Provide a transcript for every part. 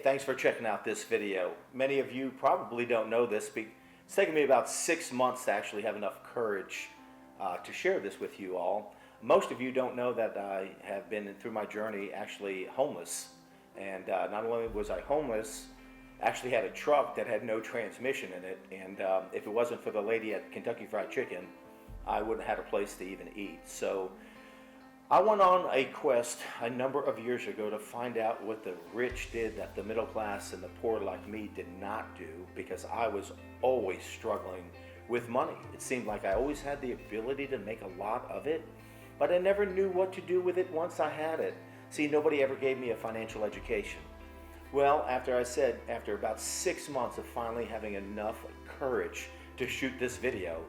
Hey, thanks for checking out this video. Many of you probably don't know this. It's taken me about 6 months to actually have enough courage to share this with you all. Most of you don't know that I have been through my journey actually homeless. And not only was I homeless, I actually had a truck that had no transmission in it. And if it wasn't for the lady at Kentucky Fried Chicken, I wouldn't have had a place to even eat. So I went on a quest a number of years ago to find out what the rich did that the middle class and the poor like me did not do, because I was always struggling with money. It seemed like I always had the ability to make a lot of it, but I never knew what to do with it once I had it. See, nobody ever gave me a financial education. Well, after about 6 months of finally having enough courage to shoot this video,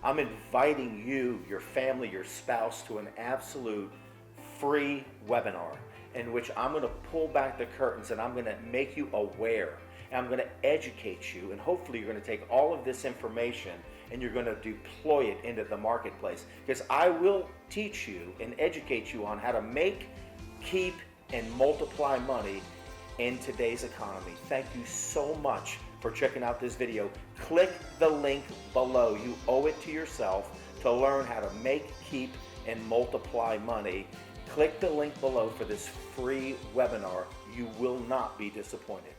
I'm inviting you, your family, your spouse to an absolute free webinar in which I'm going to pull back the curtains and I'm going to make you aware. And I'm going to educate you, and hopefully you're going to take all of this information and you're going to deploy it into the marketplace, because I will teach you and educate you on how to make, keep, and multiply money in today's economy. Thank you so much for checking out this video. Click the link below. You owe it to yourself to learn how to make, keep, and multiply money. Click the link below for this free webinar. You will not be disappointed.